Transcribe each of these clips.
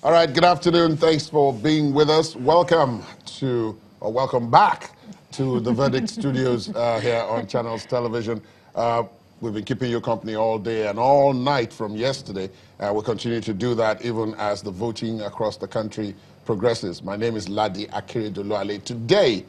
All right, good afternoon. Thanks for being with us. Welcome back to the Verdict Studios here on Channels Television. We've been keeping you company all day and all night from yesterday. We'll continue to do that even as the voting across the country progresses. My name is Ladi Akeredoluale. Today,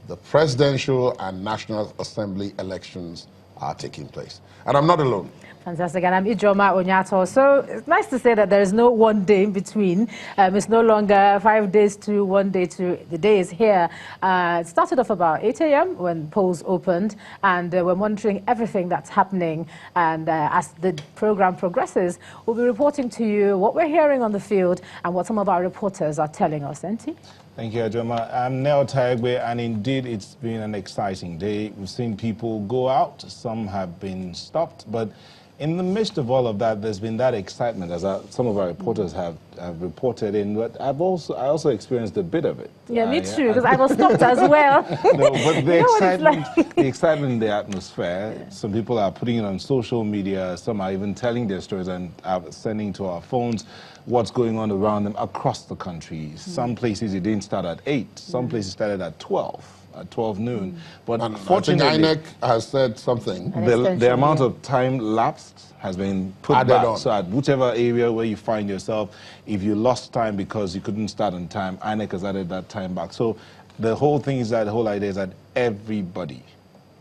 the presidential and National Assembly elections are taking place. And I'm not alone. Fantastic. And I'm Ijoma Onyato. So it's nice to say that there is no one day in between. It's no longer 5 days to 1 day to the day is here. It started off about 8 a.m. when polls opened, and we're monitoring everything that's happening. And as the program progresses, we'll be reporting to you what we're hearing on the field and what some of our reporters are telling us. Enti? Thank you, Ajoma. I'm Neo Taigwe, and indeed it's been an exciting day. We've seen people go out, some have been stopped, but in the midst of all of that, there's been that excitement, as some of our reporters have reported in. But I also experienced a bit of it. Yeah, me too, because I was stopped as well. No, but the excitement in the atmosphere. Some people are putting it on social media. Some are even telling their stories and sending to our phones what's going on around them across the country. Some places it didn't start at 8. Some places started at 12. At 12 noon. But unfortunately, INEC has said something. The amount of time lapsed has been put back. So at whichever area where you find yourself, if you lost time because you couldn't start on time, INEC has added that time back. So the whole thing is that, the whole idea is that everybody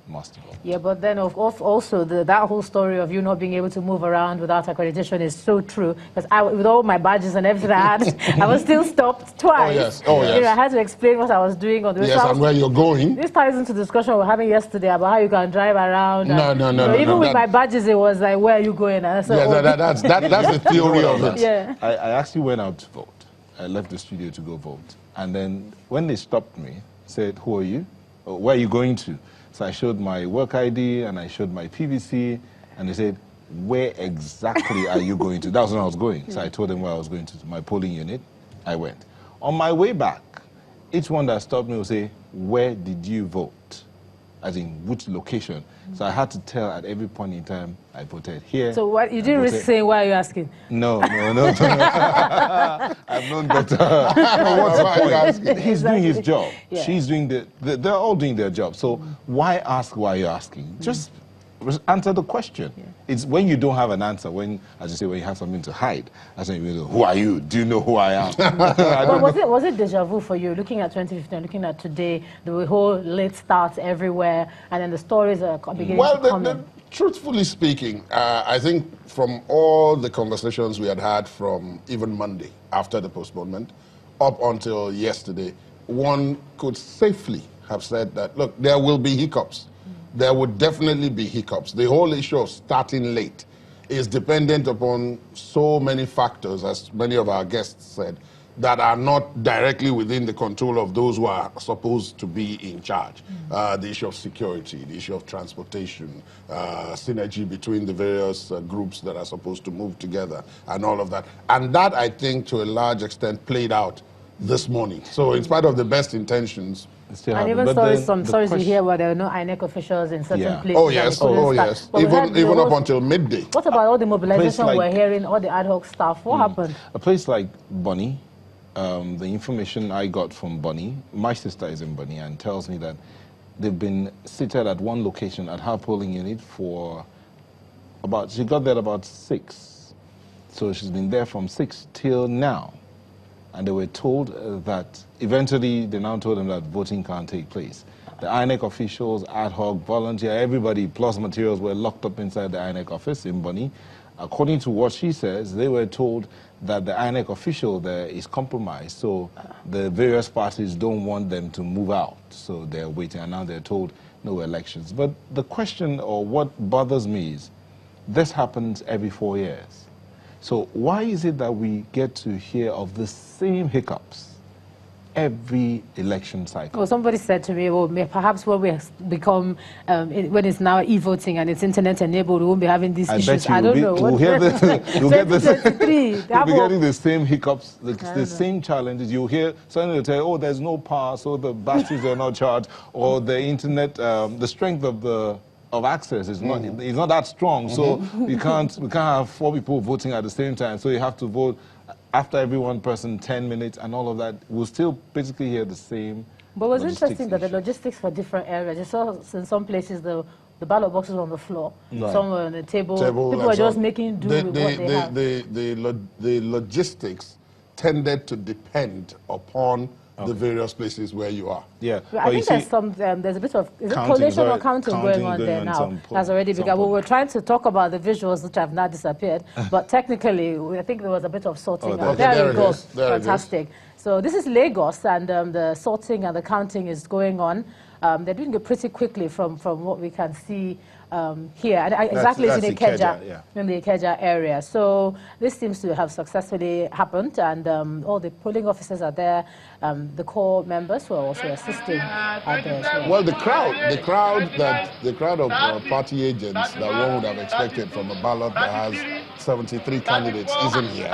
must vote. Yeah, but then also that whole story of you not being able to move around without accreditation is so true. Because with all my badges and everything I had, I was still stopped twice. Oh, yes. Oh, yes. You know, I had to explain what I was doing on the way. Yes, and where you're going. This ties into the discussion we were having yesterday about how you can drive around. No. Even with my badges, it was like, where are you going? And I said, that's the theory of it. Yeah. I actually went out to vote. I left the studio to go vote. And then when they stopped me, said, who are you? Or, where are you going to? So I showed my work ID and I showed my PVC, and they said, where exactly are you going to? That was when I was going. So I told them where I was going to my polling unit. I went. On my way back, each one that stopped me would say, where did you vote? As in which location? So I had to tell at every point in time I voted here. So what you didn't risk saying, why are you asking? No. I've known better. What's the point? He's doing his job. Yeah. She's doing they're all doing their job. So why ask why you're asking? Just answer the question. Yeah. It's when you don't have an answer, when, as you say, when you have something to hide. That's when you go, who are you? Do you know who I am? was it deja vu for you, looking at 2015, looking at today, the whole late starts everywhere, and then the stories are beginning to come in? Truthfully speaking, I think from all the conversations we had from even Monday, after the postponement, up until yesterday, one could safely have said that, look, there will be hiccups. There would definitely be hiccups. The whole issue of starting late is dependent upon so many factors, as many of our guests said, that are not directly within the control of those who are supposed to be in charge. The issue of security, the issue of transportation, synergy between the various groups that are supposed to move together, and all of that. And that, I think, to a large extent, played out this morning. So in spite of the best intentions, and even stories you hear where there are no INEC officials in certain places. Oh yes, even up until midday. What about all the mobilization we're hearing, all the ad hoc stuff? What happened? A place like Bonny, the information I got from Bonny, my sister is in Bonny and tells me that they've been seated at one location at her polling unit for she got there about 6. So she's been there from 6 till now. And they were told that eventually they now told them that voting can't take place. The INEC officials, ad hoc, volunteer, everybody plus materials were locked up inside the INEC office in Bonny. According to what she says, they were told that the INEC official there is compromised, so the various parties don't want them to move out. So they're waiting, and now they're told no elections. But the question, or what bothers me, is this happens every 4 years. So why is it that we get to hear of the same hiccups every election cycle? Well, somebody said to me, well, perhaps when we become, when it's now e-voting and it's internet-enabled, we won't be having these issues. I don't know. You'll hear you'll be getting the same hiccups, the same challenges. You'll hear suddenly they'll tell you, oh, there's no power, so the batteries are not charged, or the internet, the strength of access is not that strong, so we can't have 4 people voting at the same time, so you have to vote after every one person 10 minutes and all of that, we'll still basically hear the same. But it was interesting that the logistics for different areas, you saw in some places the ballot boxes on the floor, some were on the table. People were just making do with what they have. The logistics tended to depend upon the various places where you are. Yeah, I think there's a bit of collation or counting going on there now. That's already begun. We were trying to talk about the visuals which have now disappeared, but technically I think there was a bit of sorting. There you go. Fantastic. So this is Lagos, and the sorting and the counting is going on. They're doing it pretty quickly from what we can see here. And exactly it's in Ikeja, in the Ikeja area. So this seems to have successfully happened, and all the polling officers are there. The core members who are also assisting are there as well. Well, the crowd of party agents that one would have expected from a ballot that has 73 candidates isn't here.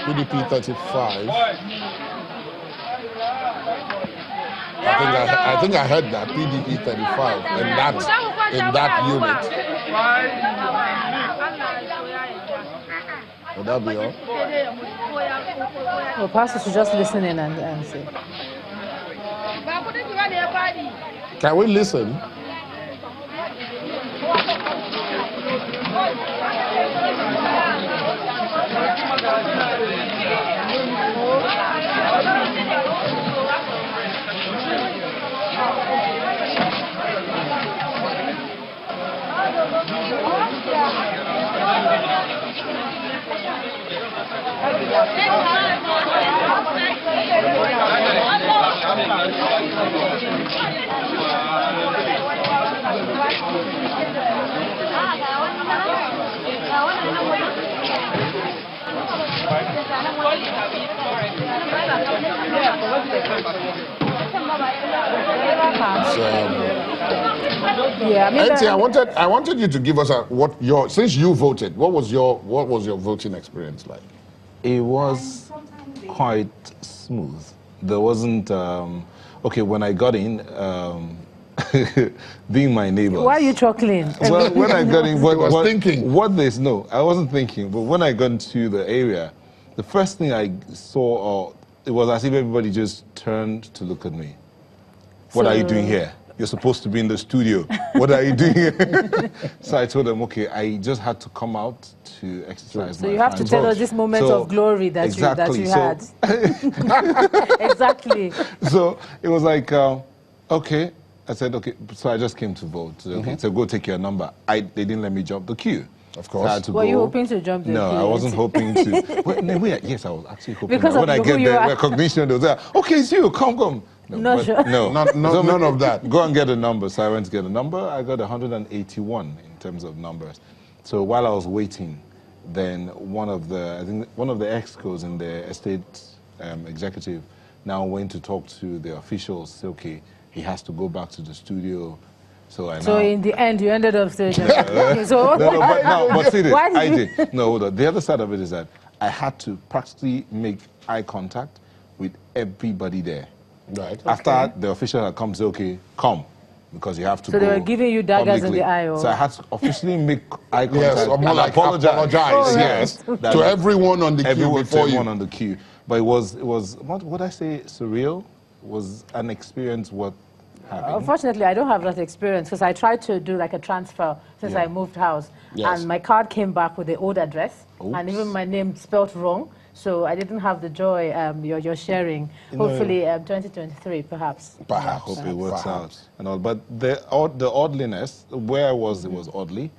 PDP 35. I think I heard that PDP 35 in that unit. Would that be all? Well, Pastor should just listen in and see. Can we listen? Yeah, I wanted you to give us since you voted, what was your voting experience like? It was quite smooth. There wasn't okay when I got in. Being my neighbor. Why are you chuckling? Well, when I got in, I was thinking. No, I wasn't thinking. But when I got into the area, the first thing I saw, it was as if everybody just turned to look at me. What are you doing here? You're supposed to be in the studio. What are you doing here? So I told them, okay, I just had to come out to exercise my So you have to tell us this moment of glory that you had. Exactly. So it was like, okay. I said, okay, so I just came to vote. Okay, so go take your number. They didn't let me jump the queue. Of course. I had to Were you hoping to jump the queue? No, I wasn't hoping to. Yes, I was actually hoping. Because when I get the recognition, they was like, okay, it's you, come. No, sure. No, none of that. Go and get a number. So I went to get a number. I got 181 in terms of numbers. So while I was waiting, then one of the excos in the estate executive now went to talk to the officials. Say, okay, he has to go back to the studio. So in the end, you ended up saying, but see this, I did. No, hold on. The other side of it is that I had to practically make eye contact with everybody there. Right. After the official had come, say, okay, come, because you have to go. So they were giving you daggers in the eye? Or? So I had to officially make eye contact and apologize. Yes. To everyone on the queue before you. Everyone on the queue. But it was what would I say, surreal? It was an experience worth having. Unfortunately, I don't have that experience because I tried to do like a transfer since I moved house. Yes. And my card came back with the old address. Oops. And even my name spelled wrong. So I didn't have the joy you're sharing. Hopefully 2023, perhaps. I hope it works out. And all. But the oddliness, where I was, it was oddly.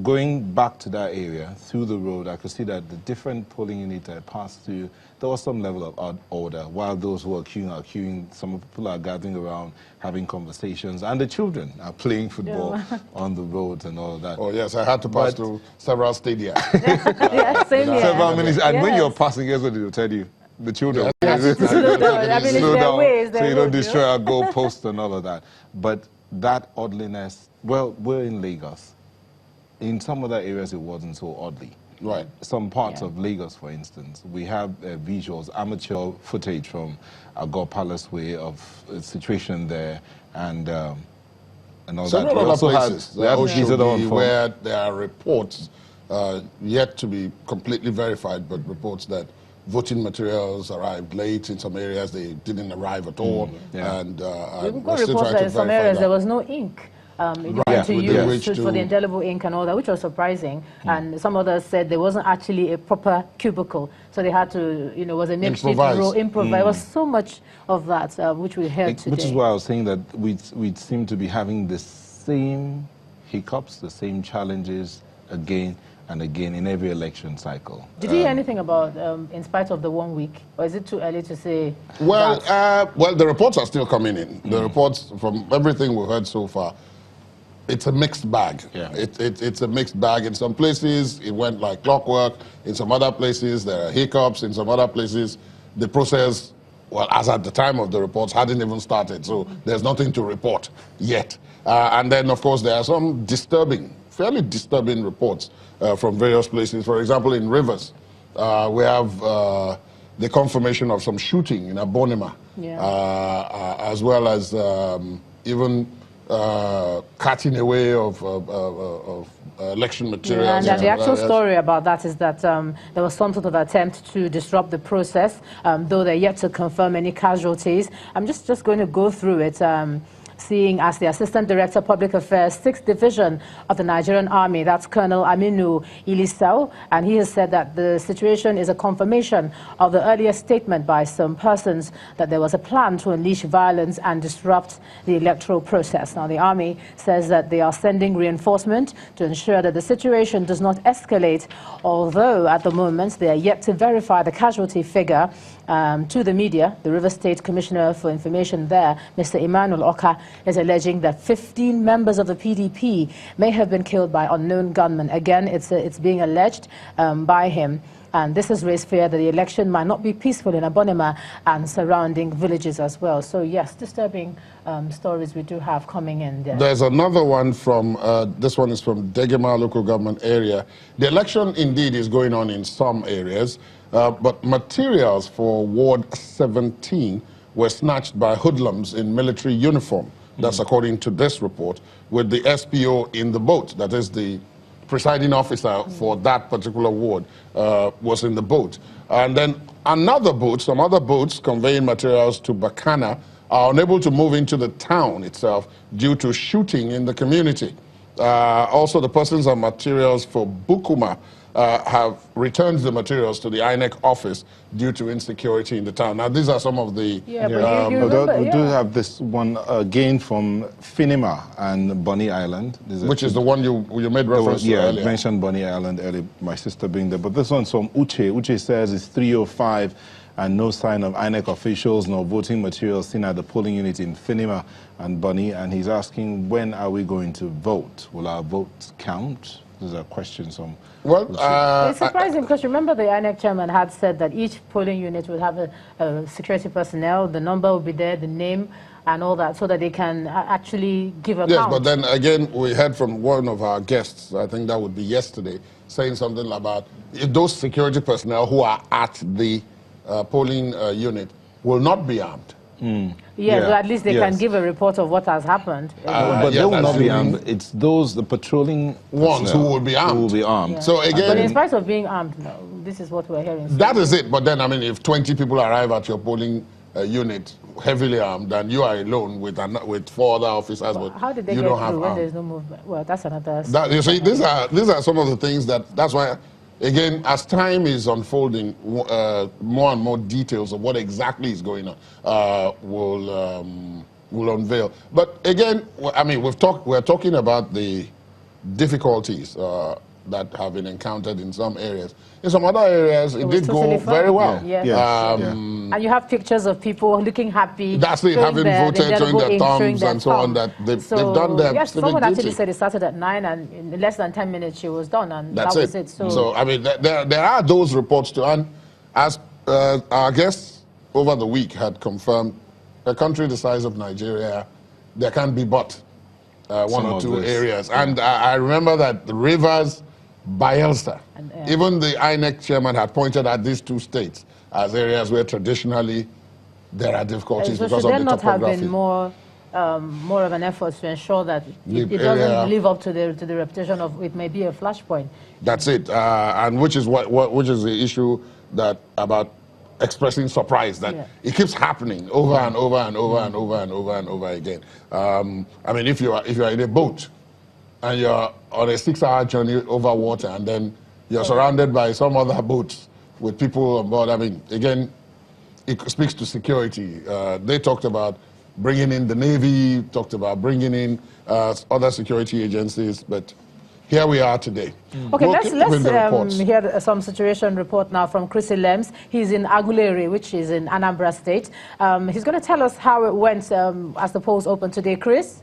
Going back to that area, through the road, I could see that the different polling units I passed through, there was some level of order. While those who are queuing, some people are gathering around, having conversations, and the children are playing football on the roads and all of that. Oh, yes, I had to pass through several stadia. Same here. Several minutes, and when you're passing, here's what they'll tell you. The children. Slow down. Slow down, so you don't destroy our goalposts and all of that. But that oddliness, well, we're in Lagos. In some other areas, it wasn't so oddly. Right. Some parts of Lagos, for instance, we have visuals, amateur footage from Agor Palace Way of a situation there, and all several that. Other places, where there are reports yet to be completely verified, but reports that voting materials arrived late in some areas, they didn't arrive at all. And we've got we're still reports trying that to in some verify areas that. there was no ink. To use for the indelible ink and all that, which was surprising. And some others said there wasn't actually a proper cubicle, so they had to, was a makeshift row, improvise. There was so much of that, which we heard today. Which is why I was saying that we seem to be having the same hiccups, the same challenges again and again in every election cycle. Did you hear anything about, in spite of the 1 week, or is it too early to say? Well, the reports are still coming in. The reports, from everything we've heard so far, it's a mixed bag. Yeah. It's a mixed bag. In some places, it went like clockwork. In some other places, there are hiccups. In some other places, the process, well, as at the time of the reports, hadn't even started. So there's nothing to report yet. And then, of course, there are some fairly disturbing reports from various places. For example, in Rivers, we have the confirmation of some shooting in Abonima, as well as even cutting away of election materials. And the actual story about that is that there was some sort of attempt to disrupt the process, though they're yet to confirm any casualties. I'm just going to go through it. Seeing as the Assistant Director Public Affairs, 6th Division of the Nigerian Army, that's Colonel Aminu Ilisau, and he has said that the situation is a confirmation of the earlier statement by some persons that there was a plan to unleash violence and disrupt the electoral process. Now, the Army says that they are sending reinforcement to ensure that the situation does not escalate, although at the moment they are yet to verify the casualty figure to the media. The River State Commissioner for Information there, Mr. Emmanuel Oka, is alleging that 15 members of the PDP may have been killed by unknown gunmen. Again, it's being alleged by him. And this has raised fear that the election might not be peaceful in Abonima and surrounding villages as well. So, yes, disturbing stories we do have coming in there. There's another one from, this one is from Degema local government area. The election indeed is going on in some areas, but materials for Ward 17 were snatched by hoodlums in military uniform. That's according to this report, with the SPO in the boat, that is the presiding officer for that particular ward, was in the boat. And then another boat, some other boats conveying materials to Bakana are unable to move into the town itself due to shooting in the community. Also, the persons and materials for Bukuma have returned the materials to the INEC office due to insecurity in the town. Now, these are some of the... We do have this one again from Finima and Bonny Island. Which is the one you made reference to earlier. Yeah, I mentioned Bonny Island earlier, my sister being there. But this one's from Uche. Uche says it's 3:05 and no sign of INEC officials nor voting materials seen at the polling unit in Finima and Bonny. And he's asking, when are we going to vote? Will our votes count? These are questions from... Well, it's surprising because remember the INEC chairman had said that each polling unit would have a security personnel, the number will be there, the name and all that, so that they can actually give a count. Yes, but then again, we heard from one of our guests, I think that would be yesterday, saying something about those security personnel who are at the polling unit will not be armed. So at least they can give a report of what has happened. But they will not be armed. It's the patrolling ones who will be armed. Who will be armed. Yeah. So again, but in spite of being armed, no, this is what we're hearing. That is it. But then, I mean, if 20 people arrive at your polling unit heavily armed, and you are alone with 4 other officers, but how did they you get don't have through when armed. there's no movement? Well, that's another... You see, these are some of the things that's why... Again, as time is unfolding, more and more details of what exactly is going on will unveil. But again, I mean, we're talking about the difficulties that have been encountered in some areas. In some other areas, it did totally go very well. And you have pictures of people looking happy. That's it, having voted, showing their thumbs and so on, that they've done their yes, civic someone duty. actually said it started at 9 and in less than 10 minutes she was done, and That's that was it. So I mean, there are those reports too, and as our guests over the week had confirmed, a country the size of Nigeria, there can be but one or two areas. And I remember that the Rivers, Bayelsa, even the INEC chairman had pointed at these 2 states as areas where traditionally there are difficulties because of the topography. Should there not have been more more of an effort to ensure that it doesn't live up to the reputation of it may be a flashpoint. That's it, and which is which is the issue that about expressing surprise that it keeps happening over and over and over and over and over and over again. I mean, if you are in a boat and you're on a 6-hour journey over water, and then you're surrounded by some other boats with people on board. I mean, again, it speaks to security. They talked about bringing in the Navy, talked about bringing in other security agencies, but here we are today. Okay, let's hear some situation report now from Chrissy Lems. He's in Agulere, which is in Anambra State. He's going to tell us how it went as the polls opened today. Chris?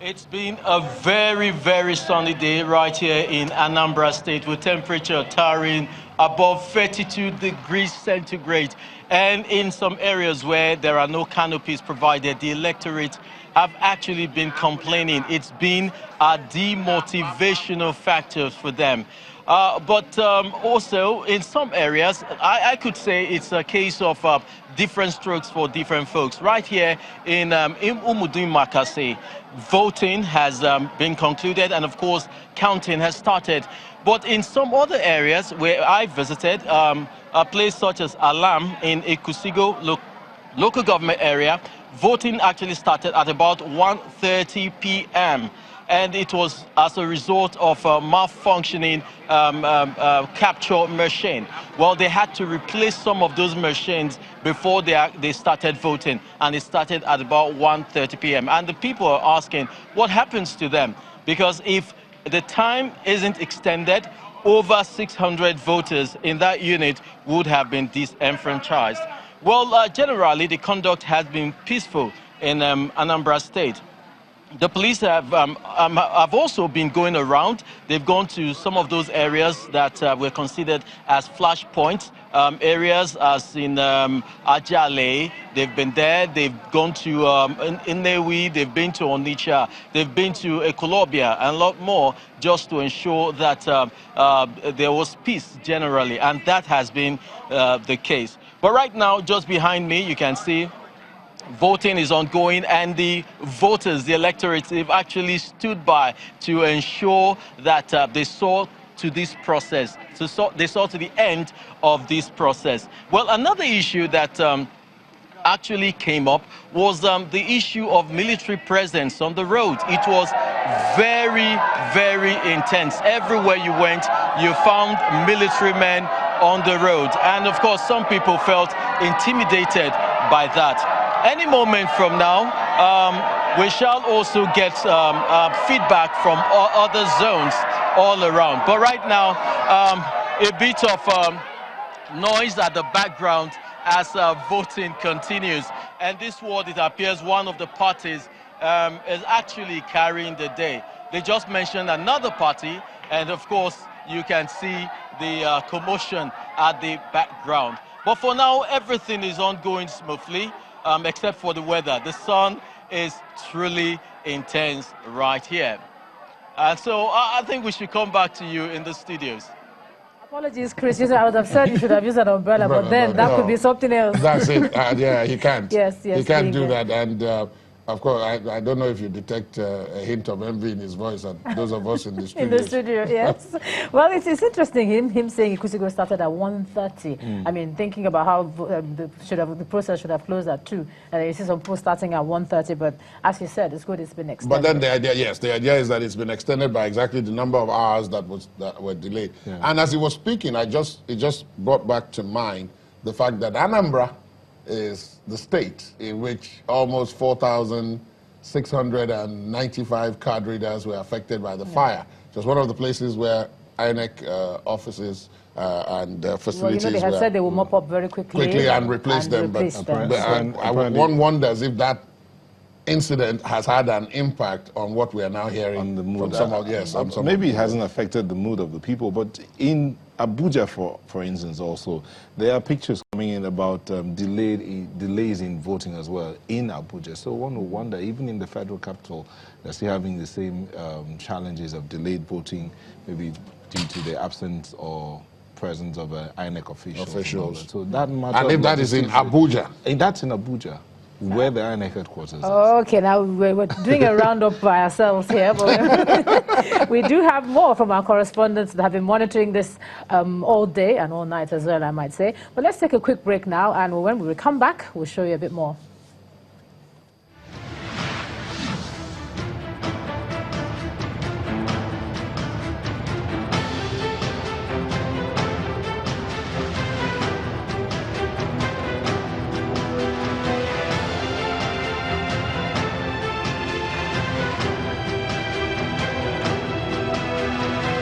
It's been a very, very sunny day right here in Anambra State with temperature towering above 32 degrees centigrade. And in some areas where there are no canopies provided, the electorate have actually been complaining. It's been a demotivational factor for them. But also in some areas, I could say it's a case of different strokes for different folks. Right here in Umudun Makase, voting has been concluded, and of course counting has started. But in some other areas where I visited, a place such as Alam in Ikusigo local government area, voting actually started at about 1:30 p.m. and it was as a result of a malfunctioning capture machine. Well, they had to replace some of those machines before they started voting, and it started at about 1:30 p.m. And the people are asking, what happens to them? Because if the time isn't extended, over 600 voters in that unit would have been disenfranchised. Well, generally, the conduct has been peaceful in Anambra State. The police have also been going around. They've gone to some of those areas that were considered as flashpoints, areas as in Ajale. They've been there. They've gone to Inewi. They've been to Onitsha. They've been to Ekolobia and a lot more, just to ensure that there was peace generally, and that has been the case. But right now, just behind me, you can see voting is ongoing, and the voters, the electorate, they've actually stood by to ensure that they saw to this process. They saw to the end of this process. Well, another issue that actually came up was the issue of military presence on the road. It was very, very intense. Everywhere you went, you found military men on the road. And of course, some people felt intimidated by that. Any moment from now, we shall also get feedback from other zones all around. But right now, a bit of noise at the background as voting continues. And this ward, it appears one of the parties is actually carrying the day. They just mentioned another party, and of course, you can see the commotion at the background. But for now, everything is ongoing smoothly. Except for the weather. The sun is truly intense right here. So I think we should come back to you in the studios. Apologies, Chris. I would have said you should have used an umbrella, but then that could be something else. That's it. Yeah, he can't. Yes, he can't do that. And of course, I don't know if you detect a hint of envy in his voice, and those of us in the studio. In the studio, yes. Well, it's interesting, him saying Ikusigo started at 1:30. I mean, thinking about how the process should have closed at 2. And you see some polls starting at 1:30, but as you said, it's good it's been extended. But then the idea, yes, the idea is that it's been extended by exactly the number of hours that were delayed. Yeah. And as he was speaking, it just brought back to mind the fact that Anambra is the state in which almost 4,695 card readers were affected by the fire. It was one of the places where INEC offices and facilities well, they had said they will mop up very quickly and replace them. But one wonders if that incident has had an impact on what we are now hearing on the mood. From some maybe it hasn't affected the mood of the people, but in Abuja, for instance, also there are pictures coming in about delays in voting as well in Abuja. So one will wonder, even in the federal capital, they're still having the same challenges of delayed voting, maybe due to the absence or presence of INEC officials. Officials. So that matter. And if that is in Abuja? That's in Abuja, where the INEC headquarters is. Okay, now we're doing a roundup by ourselves here, but we do have more from our correspondents that have been monitoring this all day and all night as well, I might say. But let's take a quick break now, and when we come back, we'll show you a bit more.